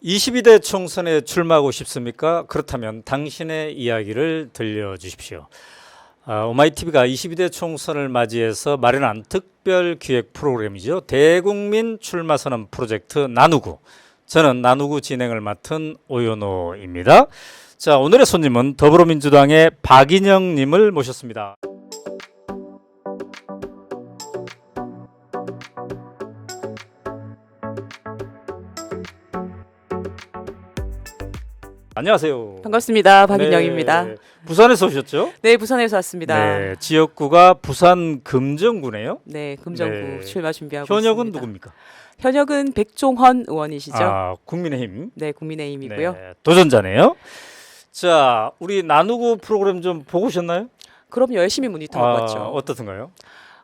22대 총선에 출마하고 싶습니까? 그렇다면 당신의 이야기를 들려주십시오. 오마이TV가 22대 총선을 맞이해서 마련한 특별 기획 프로그램이죠. 대국민 출마 선언 프로젝트 나누구. 저는 나누구 진행을 맡은 오연호입니다. 자, 오늘의 손님은 더불어민주당의 박인영 님을 모셨습니다. 안녕하세요. 반갑습니다. 박인영입니다. 네, 부산에서 오셨죠? 네, 부산에서 왔습니다. 네, 지역구가 부산 금정구네요. 네, 금정구 네. 출마 준비하고 현역은 있습니다. 누굽니까? 현역은 백종헌 의원이시죠? 국민의힘. 네, 국민의힘이고요. 네, 도전자네요. 자, 우리 나누고 프로그램 좀 보고 오셨나요? 그럼 열심히 모니터하고 왔죠. 어떻든가요?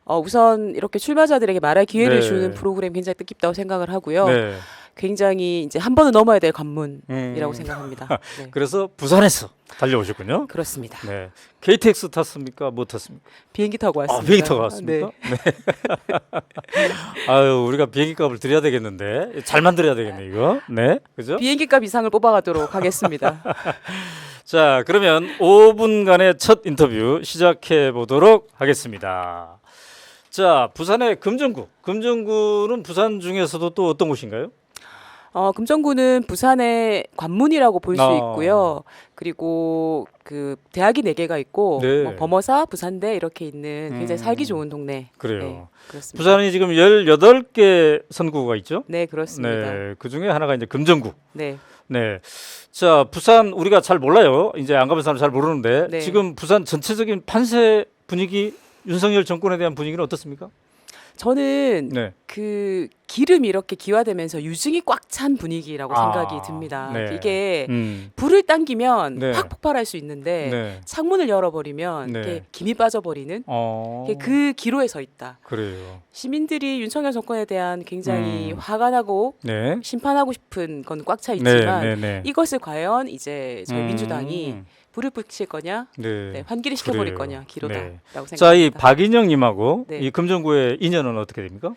우선 이렇게 출마자들에게 말할 기회를 네. 주는 프로그램 굉장히 뜻깊다고 생각을 하고요. 네. 굉장히 이제 한 번은 넘어야 될 관문이라고 생각합니다. 네. 그래서 부산에서 달려오셨군요. 그렇습니다. 네. KTX 탔습니까? 못 탔습니까? 비행기 타고 왔습니다. 비행기 타고 왔습니까? 네. 아유, 우리가 비행기 값을 드려야 되겠는데. 잘 만들어야 되겠네, 이거. 네. 그죠? 비행기 값 이상을 뽑아가도록 하겠습니다. 자, 그러면 5분간의 첫 인터뷰 시작해 보도록 하겠습니다. 자, 부산의 금정구. 금정구는 부산 중에서도 또 어떤 곳인가요? 금정구는 부산의 관문이라고 볼 수 아. 있고요. 그리고 그 대학이 4개가 있고 네. 뭐 범어사, 부산대 이렇게 있는 굉장히 살기 좋은 동네. 그래요. 네, 그렇습니다. 부산이 지금 18개 선구가 있죠? 네, 그렇습니다. 네. 그 중에 하나가 이제 금정구. 네. 네. 자, 부산 우리가 잘 몰라요. 이제 안 가본 사람 잘 모르는데 네. 지금 부산 전체적인 판세 분위기, 윤석열 정권에 대한 분위기는 어떻습니까? 저는 네. 그 기름이 이렇게 기화되면서 유증이 꽉 찬 분위기라고 생각이 듭니다. 네. 이게 음. 불을 당기면 네. 확 폭발할 수 있는데 네. 창문을 열어버리면 네. 이렇게 김이 빠져버리는 어. 그 기로에 서 있다. 그래요. 시민들이 윤석열 정권에 대한 굉장히 음. 화가 나고 네. 심판하고 싶은 건 꽉 차 네, 있지만 네, 네. 이것을 과연 이제 저희 민주당이 음. 불을 붙일 거냐, 네. 네, 환기를 시켜버릴 그래요. 거냐 기로다라고 네. 생각합니다. 자, 이 박인영님하고 네. 이 금정구의 인연은 어떻게 됩니까?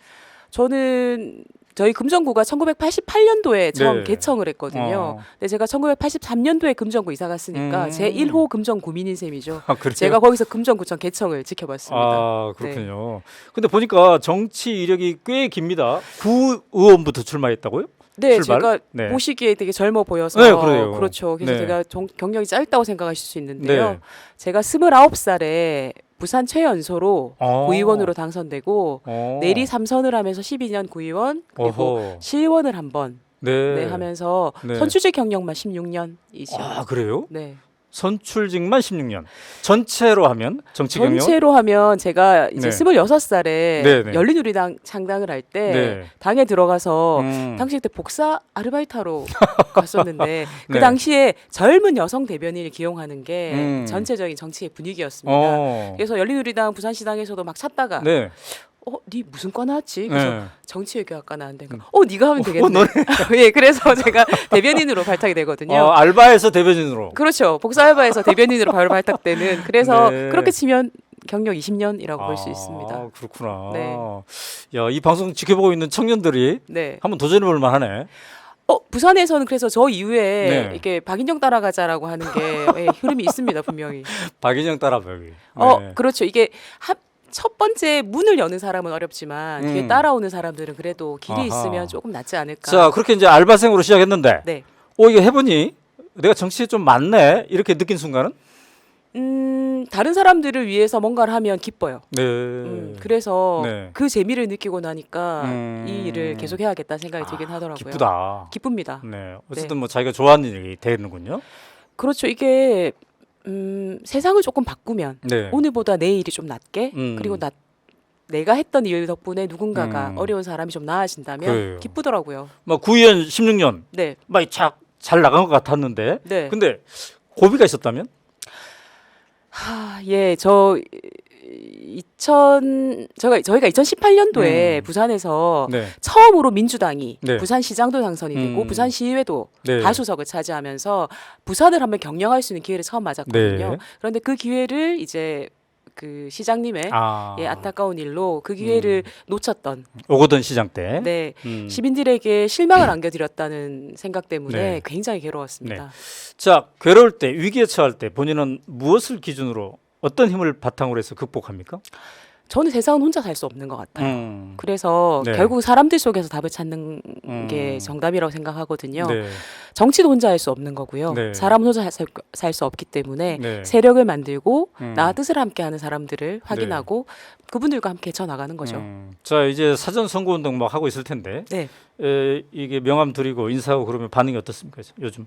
저는 저희 금정구가 1988년도에 처음 네. 개청을 했거든요. 근데 제가 1983년도에 금정구 이사 갔으니까 제 1호 금정구민인 셈이죠. 아, 그래요? 제가 거기서 금정구청 개청을 지켜봤습니다. 아, 그렇군요. 근데 보니까 정치 이력이 꽤 깁니다. 구의원부터 출마했다고요? 네, 출발? 제가 네. 보시기에 되게 젊어 보여서 네, 그래요. 그렇죠. 그래서 네. 제가 경력이 짧다고 생각하실 수 있는데요. 네. 제가 29살에 부산 최연소로 어. 구의원으로 당선되고 어. 내리 3선을 하면서 12년 구의원 그리고 어허. 시의원을 한번 네. 하면서 네. 선출직 경력만 16년이죠. 아, 그래요? 네. 선출직만 16년. 전체로 하면 정치 경력? 전체로 하면 제가 이제 네. 26살에 네, 네. 열린우리당 창당을 할 때 네. 당에 들어가서 당시 그때 복사 아르바이트하러 갔었는데 그 네. 당시에 젊은 여성 대변인을 기용하는 게 음. 전체적인 정치의 분위기였습니다. 어. 그래서 열린우리당 부산시당에서도 막 찾다가 네. 네 무슨 과 나왔지? 그래서 네. 정치외교학과 나왔는데 네가 하면 되겠네. 너네. 예, 그래서 제가 대변인으로 발탁이 되거든요. 알바에서 대변인으로. 그렇죠. 복사알바에서 대변인으로 바로 발탁되는. 그래서 네. 그렇게 치면 경력 20년이라고 볼 수 있습니다. 아, 그렇구나. 네. 야, 이 방송 지켜보고 있는 청년들이 네. 한번 도전해 볼 만하네. 부산에서는 그래서 저 이후에 네. 이렇게 박인영 따라가자라고 하는 게 흐름이 있습니다, 분명히. 박인영 따라벽이. 그렇죠. 이게 첫 번째 문을 여는 사람은 어렵지만 뒤에 따라오는 사람들은 그래도 길이 아하. 있으면 조금 낫지 않을까. 자, 그렇게 이제 알바생으로 시작했는데, 네. 이게 해보니 내가 정치에 좀 맞네 이렇게 느낀 순간은? 다른 사람들을 위해서 뭔가를 하면 기뻐요. 네. 그래서 네. 그 재미를 느끼고 나니까 음. 이 일을 계속 해야겠다는 생각이 들긴 하더라고요. 기쁘다. 기쁩니다. 네. 어쨌든 뭐 자기가 좋아하는 일이 되는군요. 그렇죠. 이게 세상을 조금 바꾸면 네. 오늘보다 내일이 좀 낫게 그리고 내가 했던 일 덕분에 누군가가 어려운 사람이 좀 나아진다면 그래요. 기쁘더라고요. 막 구의원 16년 네. 막 잘 나간 것 같았는데, 네. 근데 고비가 있었다면? 예, 저희가 2018년도에 부산에서 네. 처음으로 민주당이 네. 부산시장도 당선이 되고 부산시의회도 네. 다수석을 차지하면서 부산을 한번 경영할 수 있는 기회를 처음 맞았거든요. 네. 그런데 그 기회를 이제 그 시장님의 아, 예, 안타까운 일로 그 기회를 놓쳤던 오거돈 시장 때. 네, 음. 시민들에게 실망을 안겨드렸다는 생각 때문에 네. 굉장히 괴로웠습니다. 자, 괴로울 때, 위기에 처할 때 본인은 무엇을 기준으로 어떤 힘을 바탕으로 해서 극복합니까? 저는 세상은 혼자 살 수 없는 것 같아요. 그래서 네. 결국 사람들 속에서 답을 찾는 게 음. 정답이라고 생각하거든요. 네. 정치도 혼자 할 수 없는 거고요. 네. 사람은 혼자 살 수 없기 때문에 네. 세력을 만들고 음. 나와 뜻을 함께하는 사람들을 확인하고 그분들과 함께 헤쳐나가는 거죠. 자, 이제 사전 선거 운동 막 하고 있을 텐데 네. 이게 명함 드리고 인사하고 그러면 반응이 어떻습니까? 요즘?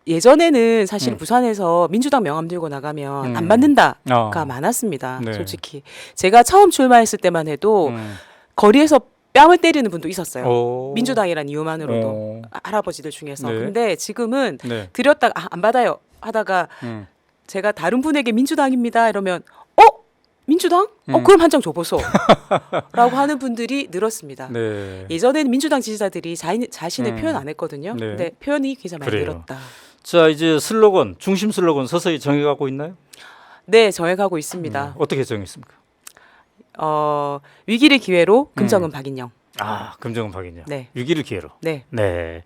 예전에는 사실 부산에서 민주당 명함 들고 나가면 안 받는다가 많았습니다. 네. 솔직히 제가 처음 출마했을 때만 해도 거리에서 뺨을 때리는 분도 있었어요. 오. 민주당이란 이유만으로도 오. 할아버지들 중에서. 네. 근데 지금은 네. 드렸다가 안 받아요 하다가 음. 제가 다른 분에게 민주당입니다 이러면 민주당? 음. 그럼 한 장 줘보소 라고 하는 분들이 늘었습니다. 네. 예전에는 민주당 지지자들이 자신의 표현 안 했거든요. 네. 근데 표현이 굉장히 많이 그래요. 늘었다. 자, 이제 슬로건, 중심 슬로건 서서히 정해가고 있나요? 네, 정해가고 있습니다. 어떻게 정했습니까? 위기를 기회로 금정은 박인영. 아, 금정은 박인영. 네. 위기를 기회로. 네. 네.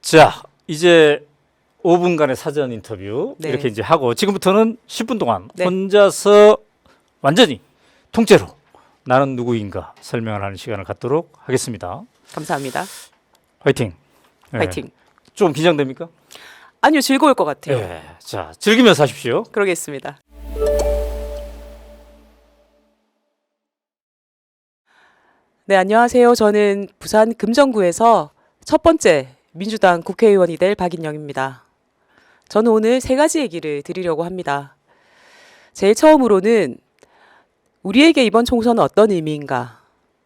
자, 이제 5분간의 사전 인터뷰 네. 이렇게 이제 하고 지금부터는 10분 동안 네. 혼자서 완전히 통째로 나는 누구인가 설명을 하는 시간을 갖도록 하겠습니다. 감사합니다. 화이팅. 네. 파이팅. 좀 긴장됩니까? 아니요, 즐거울 것 같아요. 네. 자, 즐기면서 하십시오. 그러겠습니다. 네, 안녕하세요. 저는 부산 금정구에서 첫 번째 민주당 국회의원이 될 박인영입니다. 저는 오늘 세 가지 얘기를 드리려고 합니다. 제일 처음으로는 우리에게 이번 총선은 어떤 의미인가?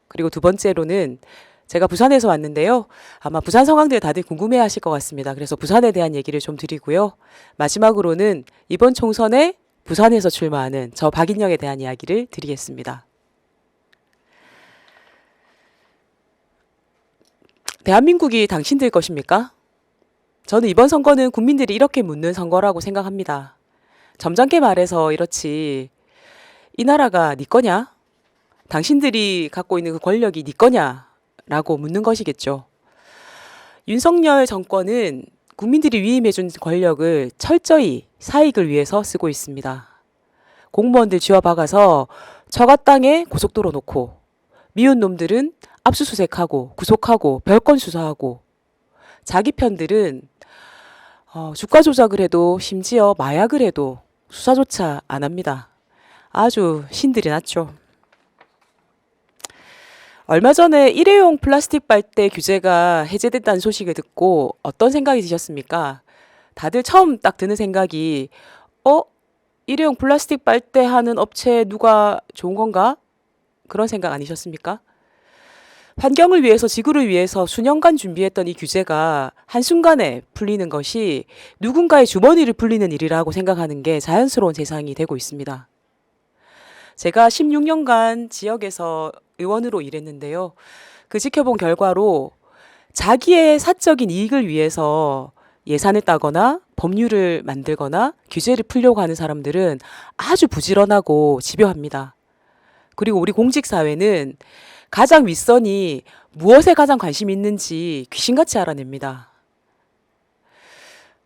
그리고 두 번째로는 제가 부산에서 왔는데요. 아마 부산 상황들 다들 궁금해 하실 것 같습니다. 그래서 부산에 대한 얘기를 좀 드리고요. 마지막으로는 이번 총선에 부산에서 출마하는 저 박인영에 대한 이야기를 드리겠습니다. 대한민국이 당신들 것입니까? 저는 이번 선거는 국민들이 이렇게 묻는 선거라고 생각합니다. 점잖게 말해서 이렇지. 이 나라가 네 거냐? 당신들이 갖고 있는 그 권력이 네 거냐? 라고 묻는 것이겠죠. 윤석열 정권은 국민들이 위임해준 권력을 철저히 사익을 위해서 쓰고 있습니다. 공무원들 쥐어박아서 처가 땅에 고속도로 놓고 미운 놈들은 압수수색하고 구속하고 별건 수사하고 자기 편들은 주가 조작을 해도 심지어 마약을 해도 수사조차 안 합니다. 아주 신들이 났죠. 얼마 전에 일회용 플라스틱 빨대 규제가 해제됐다는 소식을 듣고 어떤 생각이 드셨습니까? 다들 처음 딱 드는 생각이 일회용 플라스틱 빨대 하는 업체 누가 좋은 건가? 그런 생각 아니셨습니까? 환경을 위해서 지구를 위해서 수년간 준비했던 이 규제가 한순간에 풀리는 것이 누군가의 주머니를 풀리는 일이라고 생각하는 게 자연스러운 세상이 되고 있습니다. 제가 16년간 지역에서 의원으로 일했는데요. 그 지켜본 결과로 자기의 사적인 이익을 위해서 예산을 따거나 법률을 만들거나 규제를 풀려고 하는 사람들은 아주 부지런하고 집요합니다. 그리고 우리 공직사회는 가장 윗선이 무엇에 가장 관심이 있는지 귀신같이 알아냅니다.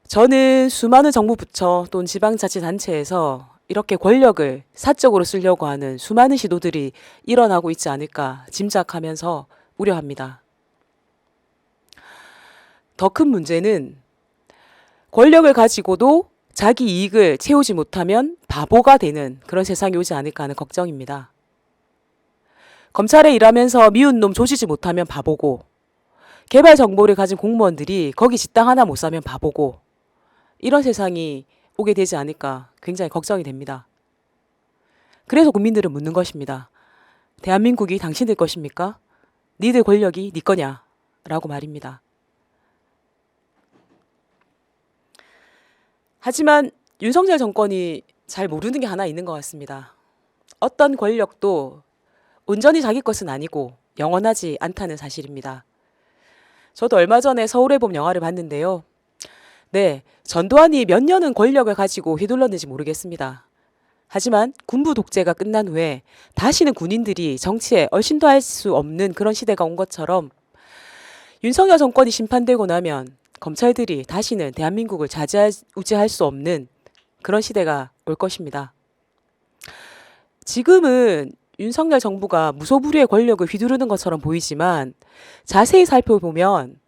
저는 수많은 정부 부처 또는 지방자치단체에서 이렇게 권력을 사적으로 쓰려고 하는 수많은 시도들이 일어나고 있지 않을까 짐작하면서 우려합니다. 더 큰 문제는 권력을 가지고도 자기 이익을 채우지 못하면 바보가 되는 그런 세상이 오지 않을까 하는 걱정입니다. 검찰에 일하면서 미운 놈 조지지 못하면 바보고 개발 정보를 가진 공무원들이 거기 직당 하나 못 사면 바보고 이런 세상이 오게 되지 않을까 굉장히 걱정이 됩니다. 그래서 국민들은 묻는 것입니다. 대한민국이 당신들 것입니까? 니들 권력이 니 거냐? 라고 말입니다. 하지만 윤석열 정권이 잘 모르는 게 하나 있는 것 같습니다. 어떤 권력도 온전히 자기 것은 아니고 영원하지 않다는 사실입니다. 저도 얼마 전에 서울의 봄 영화를 봤는데요. 네, 전두환이 몇 년은 권력을 가지고 휘둘렀는지 모르겠습니다. 하지만 군부 독재가 끝난 후에 다시는 군인들이 정치에 얼씬도 할 수 없는 그런 시대가 온 것처럼 윤석열 정권이 심판되고 나면 검찰들이 다시는 대한민국을 좌지우지할 수 없는 그런 시대가 올 것입니다. 지금은 윤석열 정부가 무소불위의 권력을 휘두르는 것처럼 보이지만 자세히 살펴보면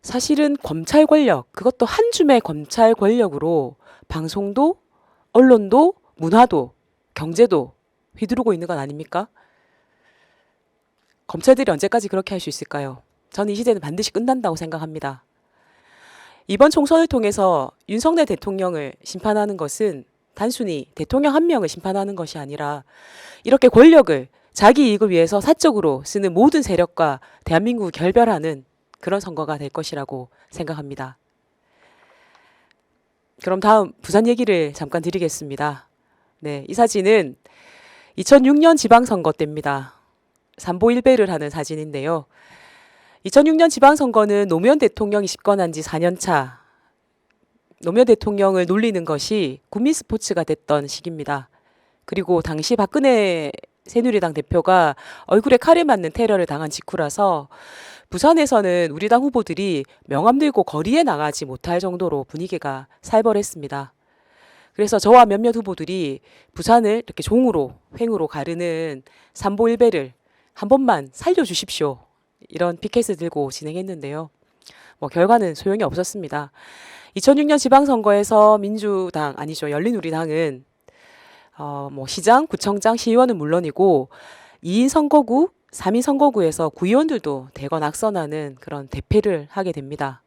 사실은 검찰 권력, 그것도 한 줌의 검찰 권력으로 방송도, 언론도, 문화도, 경제도 휘두르고 있는 건 아닙니까? 검찰들이 언제까지 그렇게 할 수 있을까요? 저는 이 시대는 반드시 끝난다고 생각합니다. 이번 총선을 통해서 윤석열 대통령을 심판하는 것은 단순히 대통령 한 명을 심판하는 것이 아니라 이렇게 권력을 자기 이익을 위해서 사적으로 쓰는 모든 세력과 대한민국을 결별하는 그런 선거가 될 것이라고 생각합니다. 그럼 다음 부산 얘기를 잠깐 드리겠습니다. 네, 이 사진은 2006년 지방선거 때입니다. 삼보일배를 하는 사진인데요. 2006년 지방선거는 노무현 대통령이 집권한 지 4년 차, 노무현 대통령을 놀리는 것이 국민 스포츠가 됐던 시기입니다. 그리고 당시 박근혜 새누리당 대표가 얼굴에 칼에 맞는 테러를 당한 직후라서 부산에서는 우리 당 후보들이 명함 들고 거리에 나가지 못할 정도로 분위기가 살벌했습니다. 그래서 저와 몇몇 후보들이 부산을 이렇게 종으로, 횡으로 가르는 삼보일배를 한 번만 살려주십시오. 이런 피켓을 들고 진행했는데요. 결과는 소용이 없었습니다. 2006년 지방선거에서 민주당, 아니죠, 열린우리당은 시장, 구청장, 시의원은 물론이고 2인 선거구, 3인 선거구에서 구의원들도 대거 낙선하는 그런 대패를 하게 됩니다.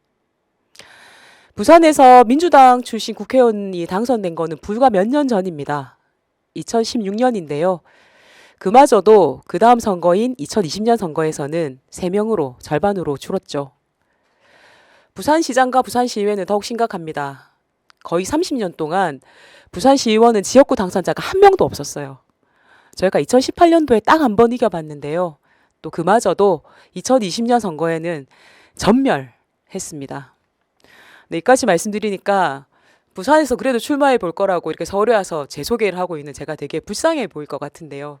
부산에서 민주당 출신 국회의원이 당선된 거는 불과 몇 년 전입니다. 2016년인데요. 그마저도 그 다음 선거인 2020년 선거에서는 3명으로 절반으로 줄었죠. 부산시장과 부산시의회는 더욱 심각합니다. 거의 30년 동안 부산시의원은 지역구 당선자가 한 명도 없었어요. 저희가 2018년도에 딱 한 번 이겨봤는데요. 또 그마저도 2020년 선거에는 전멸했습니다. 네, 여기까지 말씀드리니까 부산에서 그래도 출마해 볼 거라고 이렇게 서울에 와서 제 소개를 하고 있는 제가 되게 불쌍해 보일 것 같은데요.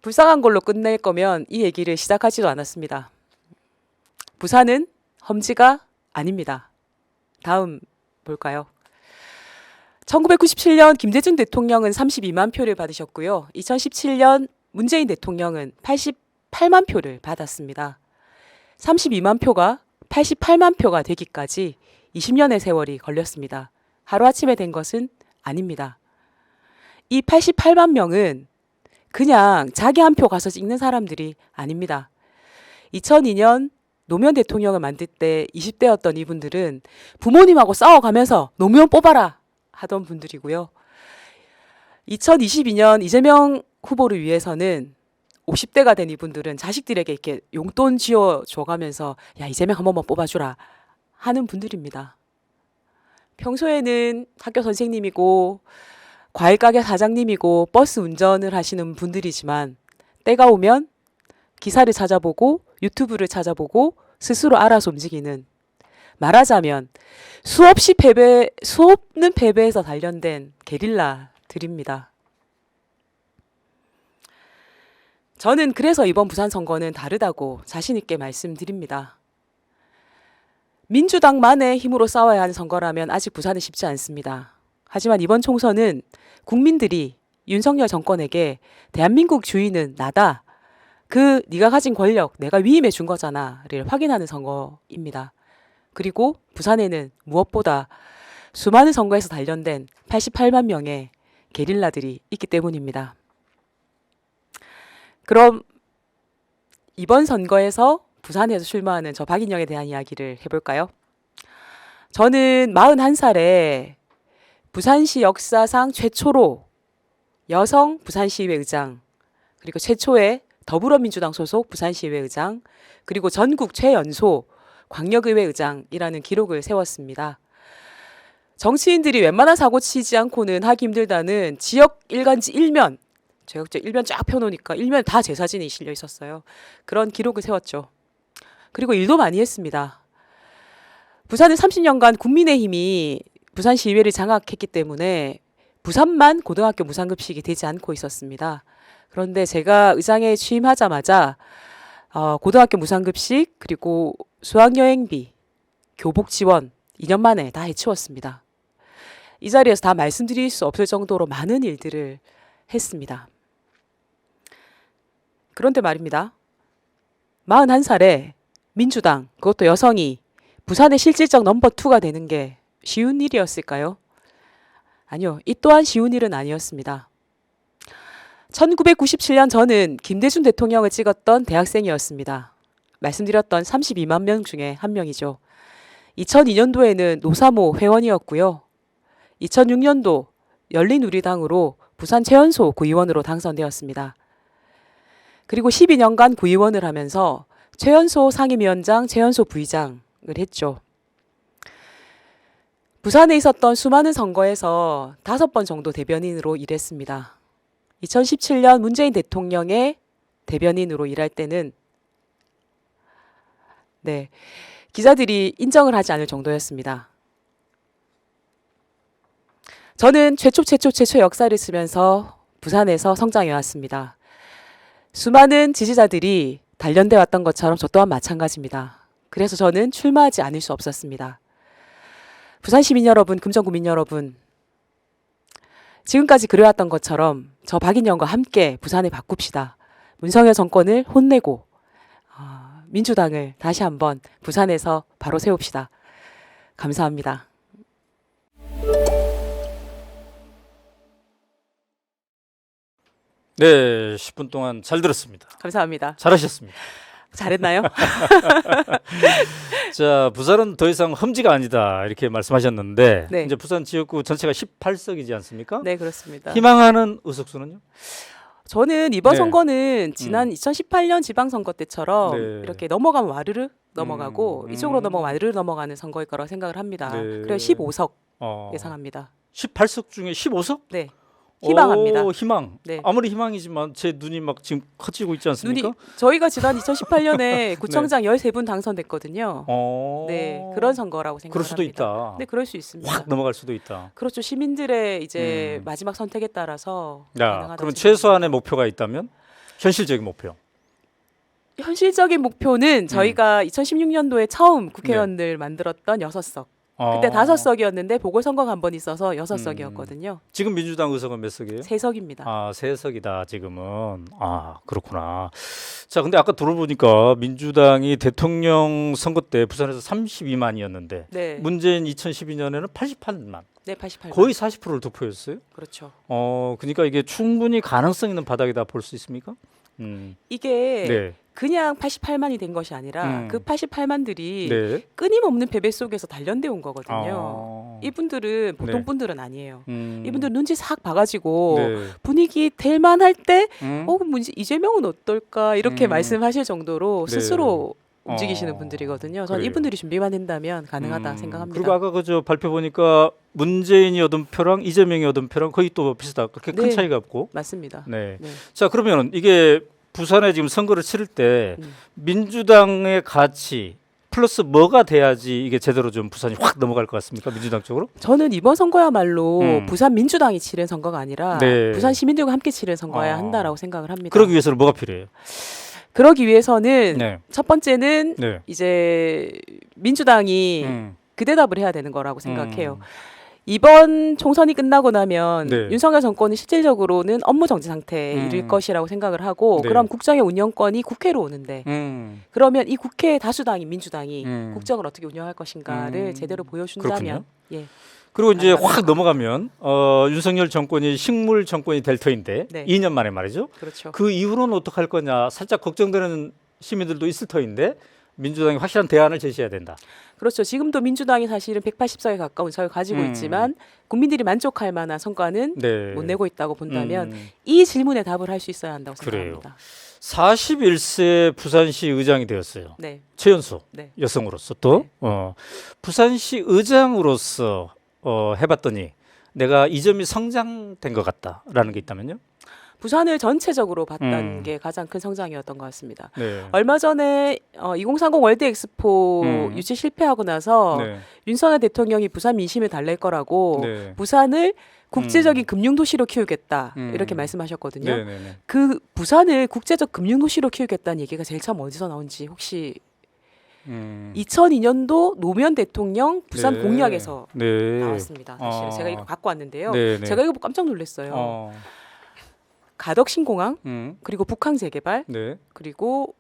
불쌍한 걸로 끝낼 거면 이 얘기를 시작하지도 않았습니다. 부산은 험지가 아닙니다. 다음 볼까요? 1997년 김대중 대통령은 32만 표를 받으셨고요. 2017년 문재인 대통령은 88만 표를 받았습니다. 32만 표가 88만 표가 되기까지 20년의 세월이 걸렸습니다. 하루아침에 된 것은 아닙니다. 이 88만 명은 그냥 자기 한 표 가서 찍는 사람들이 아닙니다. 2002년 노무현 대통령을 만들 때 20대였던 이분들은 부모님하고 싸워가면서 노무현 뽑아라 하던 분들이고요. 2022년 이재명 후보를 위해서는 50대가 된 이분들은 자식들에게 이렇게 용돈 쥐어줘가면서 야, 이재명 한 번만 뽑아주라 하는 분들입니다. 평소에는 학교 선생님이고 과일가게 사장님이고 버스 운전을 하시는 분들이지만 때가 오면 기사를 찾아보고 유튜브를 찾아보고 스스로 알아서 움직이는, 말하자면 수없는 패배에서 단련된 게릴라들입니다. 저는 그래서 이번 부산 선거는 다르다고 자신 있게 말씀드립니다. 민주당만의 힘으로 싸워야 하는 선거라면 아직 부산은 쉽지 않습니다. 하지만 이번 총선은 국민들이 윤석열 정권에게 대한민국 주인은 나다, 네가 가진 권력 내가 위임해 준 거잖아를 확인하는 선거입니다. 그리고 부산에는 무엇보다 수많은 선거에서 단련된 88만 명의 게릴라들이 있기 때문입니다. 그럼 이번 선거에서 부산에서 출마하는 저 박인영에 대한 이야기를 해볼까요? 저는 41살에 부산시 역사상 최초로 여성 부산시의회 의장, 그리고 최초의 더불어민주당 소속 부산시의회 의장, 그리고 전국 최연소 광역의회 의장이라는 기록을 세웠습니다. 정치인들이 웬만한 사고 치지 않고는 하기 힘들다는 지역 일간지 일면, 제가 일면 쫙 펴놓으니까 일면 다 제 사진이 실려 있었어요. 그런 기록을 세웠죠. 그리고 일도 많이 했습니다. 부산은 30년간 국민의힘이 부산시의회를 장악했기 때문에 부산만 고등학교 무상급식이 되지 않고 있었습니다. 그런데 제가 의장에 취임하자마자 고등학교 무상급식 그리고 수학여행비, 교복 지원 2년 만에 다 해치웠습니다. 이 자리에서 다 말씀드릴 수 없을 정도로 많은 일들을 했습니다. 그런데 말입니다. 41살에 민주당, 그것도 여성이 부산의 실질적 넘버 2가 되는 게 쉬운 일이었을까요? 아니요. 이 또한 쉬운 일은 아니었습니다. 1997년 저는 김대중 대통령을 찍었던 대학생이었습니다. 말씀드렸던 32만 명 중에 한 명이죠. 2002년도에는 노사모 회원이었고요. 2006년도 열린우리당으로 부산 최연소 구의원으로 당선되었습니다. 그리고 12년간 구의원을 하면서 최연소 상임위원장, 최연소 부의장을 했죠. 부산에 있었던 수많은 선거에서 5번 정도 대변인으로 일했습니다. 2017년 문재인 대통령의 대변인으로 일할 때는 기자들이 인정을 하지 않을 정도였습니다. 저는 최초 역사를 쓰면서 부산에서 성장해 왔습니다. 수많은 지지자들이 단련돼 왔던 것처럼 저 또한 마찬가지입니다. 그래서 저는 출마하지 않을 수 없었습니다. 부산 시민 여러분, 금정구민 여러분, 지금까지 그래왔던 것처럼 저 박인영과 함께 부산을 바꿉시다. 문성열 정권을 혼내고 민주당을 다시 한번 부산에서 바로 세웁시다. 감사합니다. 네, 10분 동안 잘 들었습니다. 감사합니다. 잘하셨습니다. 잘했나요? 자, 부산은 더 이상 험지가 아니다 이렇게 말씀하셨는데 네. 이제 부산 지역구 전체가 18석이지 않습니까? 네, 그렇습니다. 희망하는 의석수는요? 저는 이번 네. 선거는 지난 2018년 지방선거 때처럼 네. 이렇게 넘어가면 와르르 넘어가고 이쪽으로 넘어가면 와르르 넘어가는 선거일 거라고 생각을 합니다. 네. 그래서 15석 어, 예상합니다. 18석 중에 15석? 네, 희망합니다. 오, 희망. 네. 아무리 희망이지만 제 눈이 막 지금 커지고 있지 않습니까? 저희가 지난 2018년에 구청장 13분 당선됐거든요. 네, 그런 선거라고 생각합니다. 그럴 수도 있다. 네, 그럴 수 있습니다. 확 넘어갈 수도 있다. 그렇죠. 시민들의 이제 마지막 선택에 따라서 야, 가능하다고 그러면 생각합니다. 최소한의 목표가 있다면 현실적인 목표. 현실적인 목표는 저희가 2016년도에 처음 국회의원들 만들었던 6석. 그때 5석이었는데 보궐선거가 한 번 있어서 6석이었거든요. 지금 민주당 의석은 몇 석이에요? 3석입니다. 아, 3석이다 지금은. 아, 그렇구나. 자, 근데 아까 들어보니까 민주당이 대통령 선거 때 부산에서 32만이었는데 네. 문재인 2012년에는 88만. 네, 88만. 거의 40%를 득표했어요. 그렇죠. 그러니까 이게 충분히 가능성 있는 바닥이다 볼 수 있습니까? 이게 네. 그냥 88만이 된 것이 아니라 그 88만들이 네. 끊임없는 패배 속에서 단련돼 온 거거든요. 아. 이분들은 보통 네. 분들은 아니에요. 음. 이분들 눈치 싹 봐가지고 네. 분위기 될 만할 때 음. 문제 이재명은 어떨까 이렇게 말씀하실 정도로 네. 스스로 움직이시는 분들이거든요. 저는 그래요. 이분들이 준비만 된다면 가능하다 생각합니다. 그리고 아까 그 저 발표 보니까 문재인이 얻은 표랑 이재명이 얻은 표랑 거의 또 비슷하다. 그렇게 큰 네. 차이가 없고. 맞습니다. 네. 네. 자, 그러면 이게 부산에 지금 선거를 치를 때 음. 민주당의 가치 플러스 뭐가 돼야지 이게 제대로 좀 부산이 확 넘어갈 것 같습니까? 민주당 쪽으로? 저는 이번 선거야말로 음. 부산 민주당이 치른 선거가 아니라 네. 부산 시민들과 함께 치른 선거여야 한다라고 생각을 합니다. 그러기 위해서는 뭐가 필요해요? 그러기 위해서는 네. 첫 번째는 네. 이제 민주당이 음. 그 대답을 해야 되는 거라고 생각해요. 이번 총선이 끝나고 나면 네. 윤석열 정권이 실질적으로는 업무 정지 상태에 음. 이를 것이라고 생각을 하고 네. 그럼 국정의 운영권이 국회로 오는데 그러면 이 국회 다수당인 민주당이 국정을 어떻게 운영할 것인가를 제대로 보여준다면 예. 그리고 이제 가능합니다. 확 넘어가면 윤석열 정권이 식물 정권이 될 터인데 네. 2년 만에 말이죠. 그렇죠. 그 이후로는 어떻게 할 거냐 살짝 걱정되는 시민들도 있을 터인데 민주당이 확실한 대안을 제시해야 된다. 그렇죠. 지금도 민주당이 사실은 180석에 가까운 석을 가지고 있지만 국민들이 만족할 만한 성과는 네. 못 내고 있다고 본다면 이 질문에 답을 할 수 있어야 한다고 그래요. 생각합니다. 41세 부산시 의장이 되었어요. 네. 최연소 네. 여성으로서 또 부산시 의장으로서 해봤더니 내가 이 점이 성장된 것 같다라는 게 있다면요? 부산을 전체적으로 봤다는 음. 게 가장 큰 성장이었던 것 같습니다. 네. 얼마 전에 2030 월드 엑스포 음. 유치 실패하고 나서 네. 윤석열 대통령이 부산 민심을 달랠 거라고 네. 부산을 국제적인 금융도시로 키우겠다 이렇게 음. 말씀하셨거든요. 네. 네. 네. 그 부산을 국제적 금융도시로 키우겠다는 얘기가 제일 처음 어디서 나온지 혹시 2002년도 노무현 대통령 부산 네. 공약에서 네. 나왔습니다. 사실 제가 이거 갖고 왔는데요. 네. 네. 제가 이거 보고 깜짝 놀랐어요. 가덕 신공항 그리고 북항 재개발 네. 그리고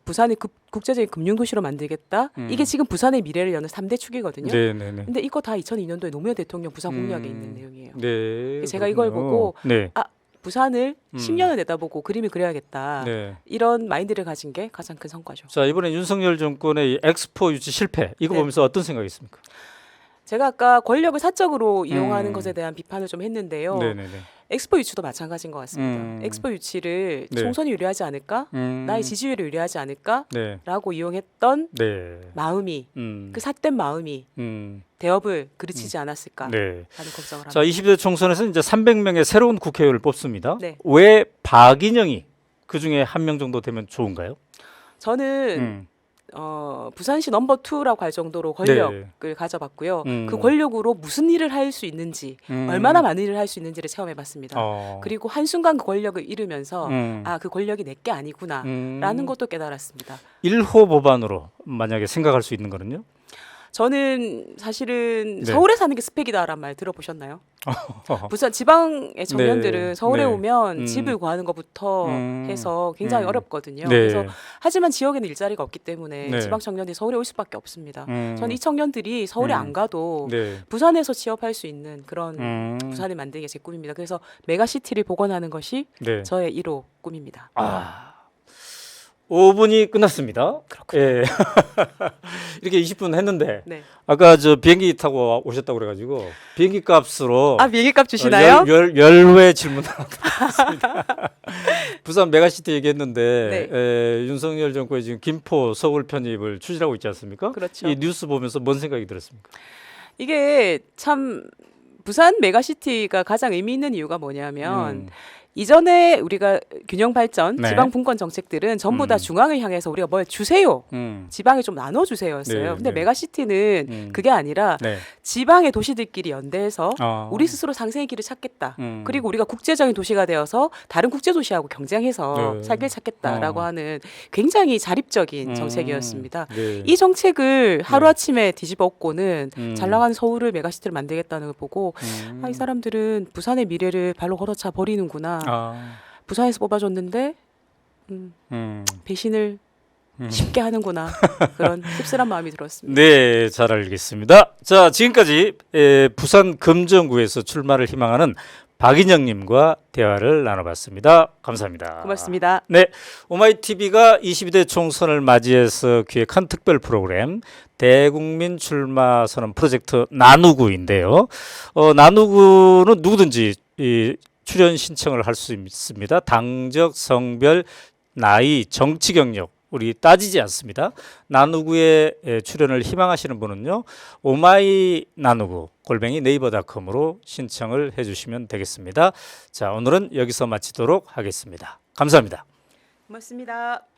부산을 국제적인 금융도시로 만들겠다. 이게 지금 부산의 미래를 여는 3대 축이거든요. 네. 네. 네. 근데 이거 다 2002년도에 노무현 대통령 부산 공약에 있는 내용이에요. 네. 제가 이걸 그렇군요. 보고 네. 부산을 10년을 내다보고 그림을 그려야겠다. 네. 이런 마인드를 가진 게 가장 큰 성과죠. 자, 이번에 윤석열 정권의 이 엑스포 유치 실패 이거 네. 보면서 어떤 생각이 있습니까? 제가 아까 권력을 사적으로 이용하는 음. 것에 대한 비판을 좀 했는데요. 네. 네. 네. 엑스포 유치도 마찬가지인 것 같습니다. 엑스포 유치를 네. 총선이 유리하지 않을까? 나의 지지율이 유리하지 않을까? 네. 라고 이용했던 네. 마음이 그 삿된 마음이 대업을 그르치지 않았을까 네. 하는 걱정을 합니다. 자, 22대 총선에서 이제 300명의 새로운 국회의원을 뽑습니다. 네. 왜 박인영이 그 중에 한 명 정도 되면 좋은가요? 저는 부산시 넘버 2라고 할 정도로 권력을 가져봤고요. 그 권력으로 무슨 일을 할 수 있는지, 얼마나 많은 일을 할 수 있는지를 체험해봤습니다. 그리고 한순간 그 권력을 잃으면서 그 권력이 내 게 아니구나라는 것도 깨달았습니다. 1호 법안으로 만약에 생각할 수 있는 거는요? 저는 사실은 네. 서울에 사는 게 스펙이다라는 말 들어보셨나요? 부산 지방의 청년들은 네. 서울에 네. 오면 집을 구하는 것부터 해서 굉장히 어렵거든요. 네. 그래서 하지만 지역에는 일자리가 없기 때문에 네. 지방 청년들이 서울에 올 수밖에 없습니다. 저는 이 청년들이 서울에 안 가도 네. 부산에서 취업할 수 있는 그런 부산을 만드는 게 제 꿈입니다. 그래서 메가시티를 복원하는 것이 네. 저의 1호 꿈입니다. 5분이 끝났습니다. 그렇군요. 예. 이렇게 20분 했는데 네. 아까 저 비행기 타고 오셨다고 그래가지고 비행기 값으로 비행기값 주시나요? 열회 질문을 하겠습니다. 부산 메가시티 얘기했는데 윤석열 정권이 지금 김포 서울 편입을 추진하고 있지 않습니까? 그렇죠. 이 뉴스 보면서 뭔 생각이 들었습니까? 이게 참 부산 메가시티가 가장 의미 있는 이유가 뭐냐면 이전에 우리가 균형 발전, 네. 지방 분권 정책들은 전부 다 중앙을 향해서 우리가 뭘 주세요. 지방에 좀 나눠 주세요였어요. 네, 근데 네. 메가시티는 그게 아니라 네. 지방의 도시들끼리 연대해서 아. 우리 스스로 상생의 길을 찾겠다. 그리고 우리가 국제적인 도시가 되어서 다른 국제 도시하고 경쟁해서 네. 살 길을 찾겠다라고 하는 굉장히 자립적인 정책이었습니다. 네. 이 정책을 하루아침에 뒤집어 엎고는 잘 나가는 서울을 메가시티를 만들겠다는 걸 보고 이 사람들은 부산의 미래를 발로 걸어차 버리는구나. 부산에서 뽑아줬는데 배신을 쉽게 하는구나. 그런 씁쓸한 마음이 들었습니다. 네, 잘 알겠습니다. 자, 지금까지 부산 금정구에서 출마를 희망하는 박인영님과 대화를 나눠봤습니다. 감사합니다. 고맙습니다. 네, 오마이TV가 22대 총선을 맞이해서 기획한 특별 프로그램 대국민 출마 선언 프로젝트 나누구인데요. 나누구는 누구든지 출연 신청을 할 수 있습니다. 당적, 성별, 나이, 정치 경력 우리 따지지 않습니다. 나누구에 출연을 희망하시는 분은요. 오마이 나누구 @네이버닷컴으로 신청을 해주시면 되겠습니다. 자, 오늘은 여기서 마치도록 하겠습니다. 감사합니다. 고맙습니다.